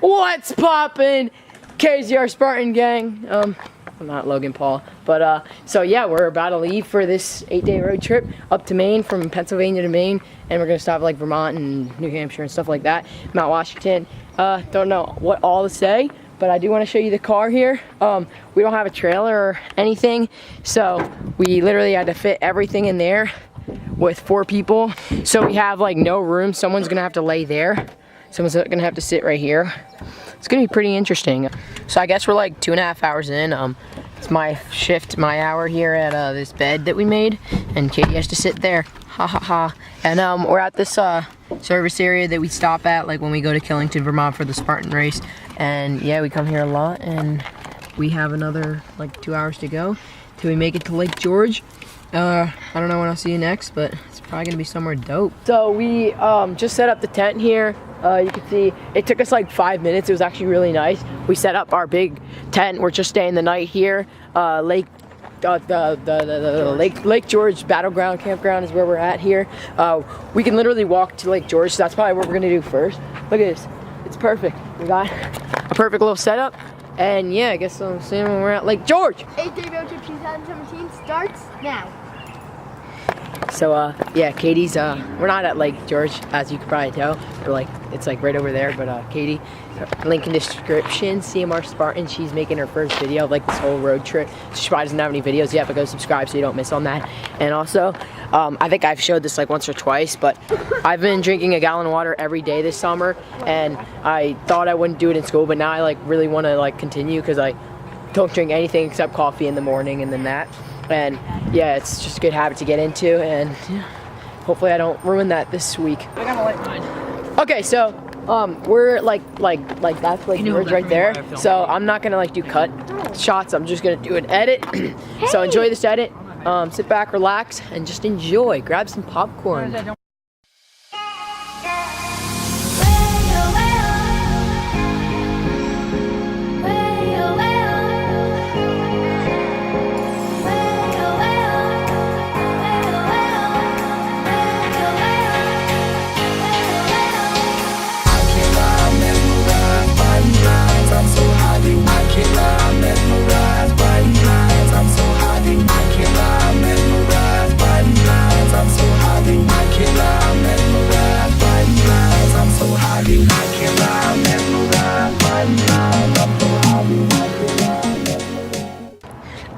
What's poppin'? KZR Spartan gang. I'm not Logan Paul, but so yeah, we're about to leave for this 8-day road trip up to Maine, from Pennsylvania to Maine, and we're gonna stop at, like, Vermont and New Hampshire and stuff like that, Mount Washington. Don't know what all to say, but I do want to show you the car here. We don't have a trailer or anything, so we literally had to fit everything in there with 4 people. So we have like no room. Someone's gonna have to lay there. Someone's gonna have to sit right here. It's gonna be pretty interesting. So I guess we're like 2.5 hours in. It's my shift, my hour here at this bed that we made, and Katie has to sit there. Ha ha ha. And we're at this service area that we stop at, like when we go to Killington, Vermont for the Spartan race. And yeah, we come here a lot, and we have another like 2 hours to go till we make it to Lake George. I don't know when I'll see you next, but it's probably gonna be somewhere dope. So we just set up the tent here. You can see it took us like 5 minutes. It was actually really nice. We set up our big tent. We're just staying the night here. Lake George Battleground Campground is where we're at here. We can literally walk to Lake George, so that's probably what we're gonna do first. Look at this, it's perfect. We got a perfect little setup. And yeah, I guess I'm seeing when we're at Lake George. 8-day road trip 2017 starts now. So yeah, Katie's we're not at Lake George, as you could probably tell. We're like, it's like right over there, but Katie, link in description, CMR Spartan, she's making her first video of like this whole road trip. She probably doesn't have any videos yet, but go subscribe so you don't miss on that. And also, I think I've showed this like once or twice, but I've been drinking a gallon of water every day this summer, and I thought I wouldn't do it in school, but now I like really want to like continue, because I don't drink anything except coffee in the morning and then that. And yeah, it's just a good habit to get into, and yeah, hopefully I don't ruin that this week. I gotta light mine. Okay, so we're like that's Lake George right there. So I'm not gonna like do cut shots. I'm just gonna do an edit. So enjoy this edit. Sit back, relax, and just enjoy. Grab some popcorn.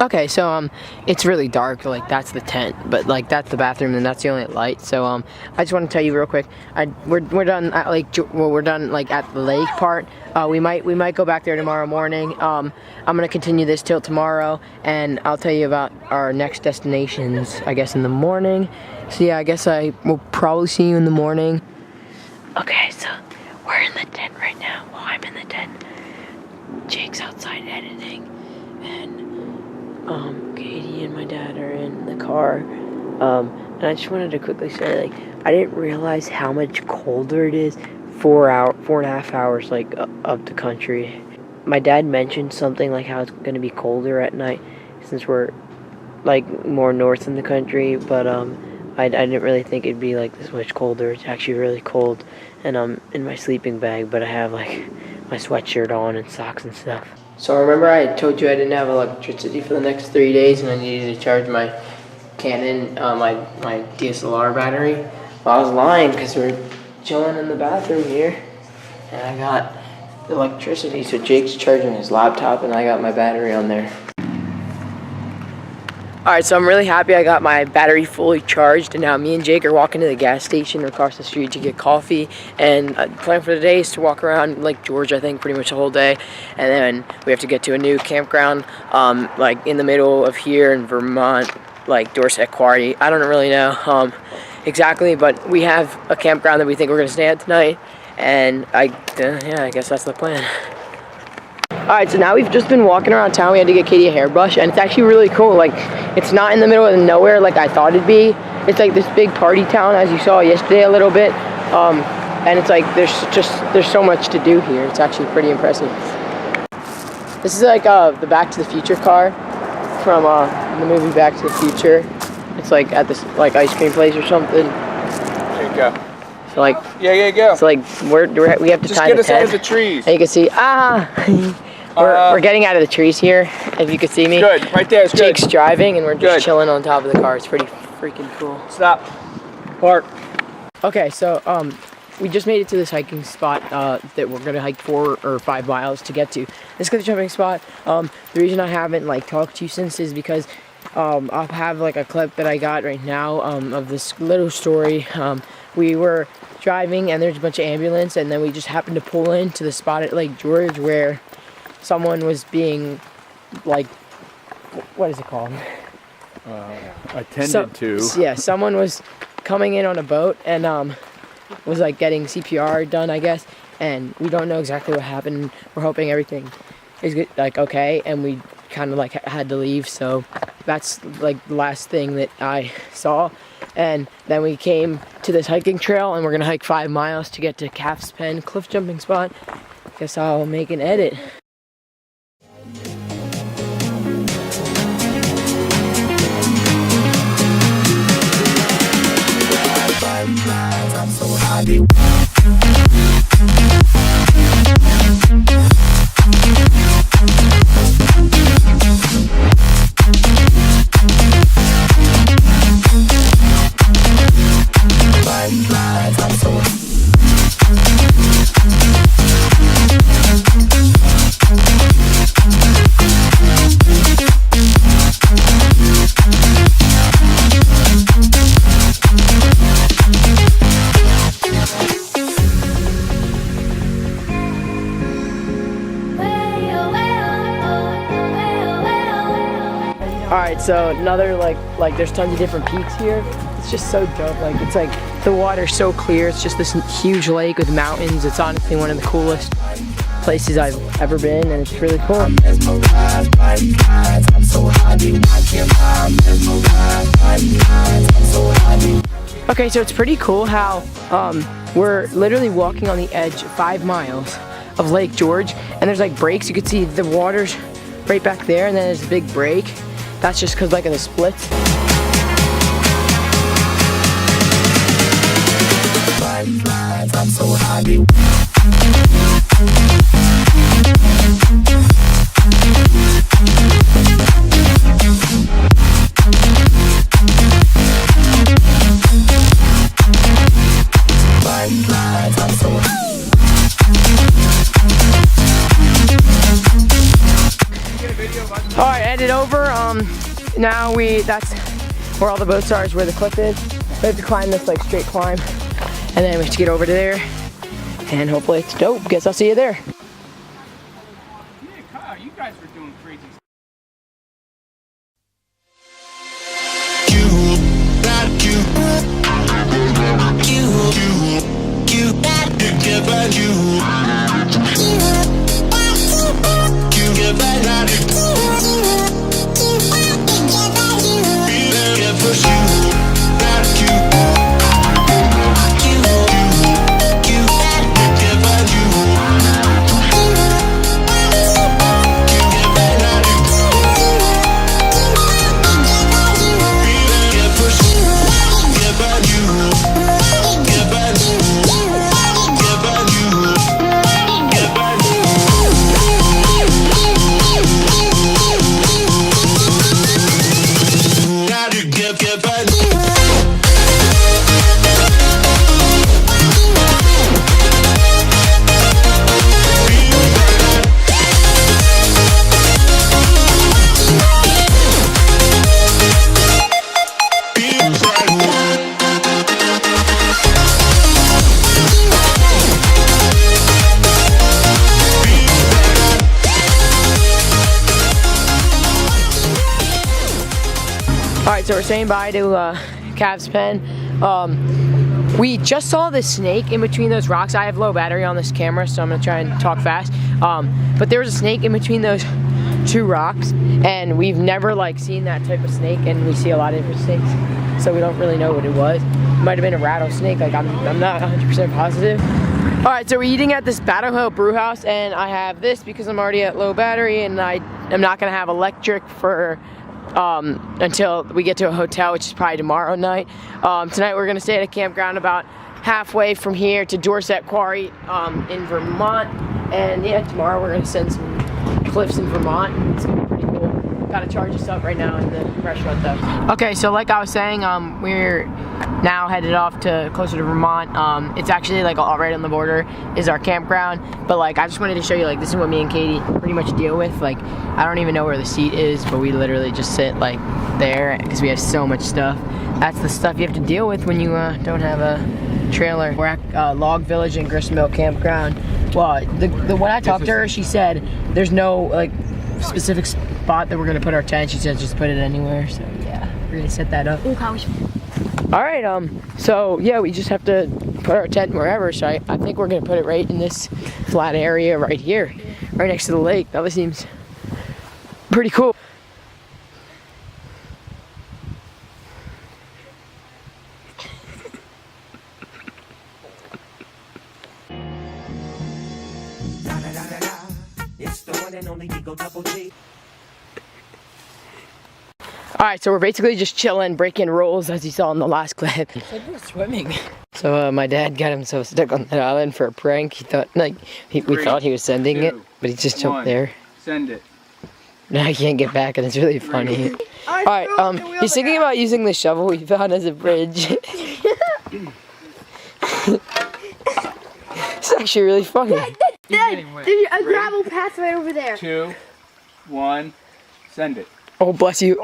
Okay, so it's really dark. Like that's the tent, but like that's the bathroom, and that's the only light. So I just want to tell you real quick. We're done at we're done like at the lake part. We might go back there tomorrow morning. I'm gonna continue this till tomorrow, and I'll tell you about our next destinations, I guess, in the morning. So yeah, I guess I will probably see you in the morning. Okay, so we're in the tent right now. Well, I'm in the tent. Jake's outside editing, and Katie and my dad are in the car, and I just wanted to quickly say, like, I didn't realize how much colder it is 4.5 hours, like, up the country. My dad mentioned something like how it's going to be colder at night since we're, like, more north in the country, but, I didn't really think it'd be, like, this much colder. It's actually really cold, and I'm in my sleeping bag, but I have, like, my sweatshirt on and socks and stuff. So remember I told you I didn't have electricity for the next 3 days, and I needed to charge my Canon, my DSLR battery? Well, I was lying, because we're chilling in the bathroom here, and I got electricity, so Jake's charging his laptop, and I got my battery on there. Alright, so I'm really happy I got my battery fully charged, and now me and Jake are walking to the gas station across the street to get coffee, and the plan for the day is to walk around Lake George, I think, pretty much the whole day, and then we have to get to a new campground, like in the middle of here in Vermont, like Dorset Quarry. I don't really know exactly, but we have a campground that we think we're going to stay at tonight, and yeah, I guess that's the plan. Alright, so now we've just been walking around town. We had to get Katie a hairbrush, and it's actually really cool. Like, it's not in the middle of nowhere like I thought it'd be. It's like this big party town, as you saw yesterday a little bit. And it's like there's so much to do here. It's actually pretty impressive. This is like the Back to the Future car from the movie Back to the Future. It's like at this like ice cream place or something. There you go. So like, Yeah, go. so like we have to Just tie get the us out tent. of the trees. And you can see, we're getting out of the trees here. If you could see me. Good, right there, it's good. Jake's driving and we're just Good. chilling on top of the car. It's pretty freaking cool. Stop. Park. Okay, so we just made it to this hiking spot that we're gonna hike 4 or 5 miles to get to. This cliff jumping spot. The reason I haven't like talked to you since is because I'll have like a clip that I got right now of this little story. We were driving and there's a bunch of ambulance, and then we just happened to pull into the spot at Lake George where someone was being like, what is it called? Attended to. Yeah, someone was coming in on a boat and was like getting CPR done, I guess, and we don't know exactly what happened. We're hoping everything is good, like okay, and we kind of like had to leave, so that's like the last thing that I saw. And then we came to this hiking trail and we're gonna hike 5 miles to get to Calf's Pen cliff jumping spot. Guess I'll make an edit. I'm so happy. Alright, so another like there's tons of different peaks here. It's just so dope. Like it's like the water's so clear. It's just this huge lake with mountains. It's honestly one of the coolest places I've ever been, and it's really cool. Okay, so it's pretty cool how we're literally walking on the edge 5 miles of Lake George, and there's like breaks. You could see the water's right back there, and then there's a big break. That's just because like of the splits. I'm so happy. Alright, edit over. Now that's where all the boats are, is where the cliff is. We have to climb this like straight climb, and then we have to get over to there, and hopefully it's dope. Guess I'll see you there. Yeah, Kyle, you guys were doing crazy stuff. Alright, so we're saying bye to Calf's Pen. We just saw this snake in between those rocks. I have low battery on this camera, so I'm gonna try and talk fast. But there was a snake in between those 2 rocks, and we've never like seen that type of snake, and we see a lot of different snakes, so we don't really know what it was. It might have been a rattlesnake, like I'm not 100% positive. Alright, so we're eating at this Battle Hill brew house, and I have this because I'm already at low battery, and I am not gonna have electric for until we get to a hotel, which is probably tomorrow night. Tonight we're gonna stay at a campground about halfway from here to Dorset Quarry in Vermont. And yeah, tomorrow we're gonna send some cliffs in Vermont. It's gonna be pretty cool. Gotta charge us up right now in the restaurant though. Okay, so like I was saying, we're now headed off to closer to Vermont. It's actually like all right on the border is our campground. But like I just wanted to show you, like, this is what me and Katie pretty much deal with. Like, I don't even know where the seat is, but we literally just sit like there because we have so much stuff. That's the stuff you have to deal with when you don't have a trailer. We're at Log Village in Gristmill Campground. Well, the when I talked to her, she said there's no like specific spot that we're gonna put our tent. She said just put it anywhere. So yeah, we're gonna set that up. All right, so yeah, we just have to put our tent wherever. So I think we're gonna put it right in this flat area right here, right next to the lake. That seems pretty cool. Alright, so we're basically just chilling, breaking rules as you saw in the last clip. It's like we're swimming. So my dad got himself stuck on that island for a prank. He thought, like, we thought he was sending it, but he just jumped there. Send it. Now I can't get back and it's really funny. Alright, he's thinking about using the shovel we found as a bridge. It's actually really funny. There's a gravel path right over there. 2, 1, send it. Oh, bless you.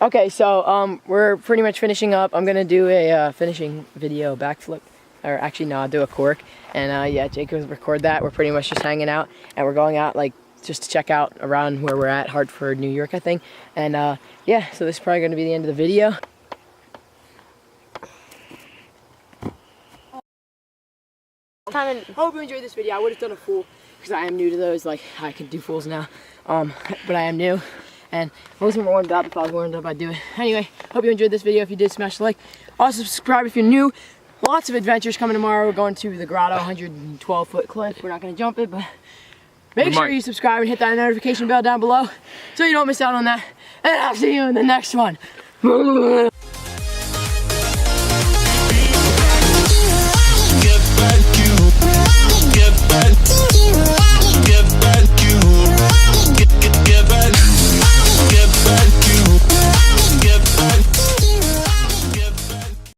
Okay, so we're pretty much finishing up. I'm gonna do a finishing video backflip, or actually no, I'll do a cork. And yeah, Jacob's record that. We're pretty much just hanging out, and we're going out like just to check out around where we're at, Hartford, New York, I think. And yeah, so this is probably gonna be the end of the video. Hope you enjoyed this video. I would have done a full because I am new to those. Like, I can do fools now, but I am new, and I wasn't warmed up. If I was warmed up, I'd do it. Anyway, hope you enjoyed this video. If you did, smash the like. Also, subscribe if you're new. Lots of adventures coming tomorrow. We're going to the Grotto, 112-foot cliff. We're not going to jump it, but make sure you subscribe and hit that notification bell down below so you don't miss out on that. And I'll see you in the next one.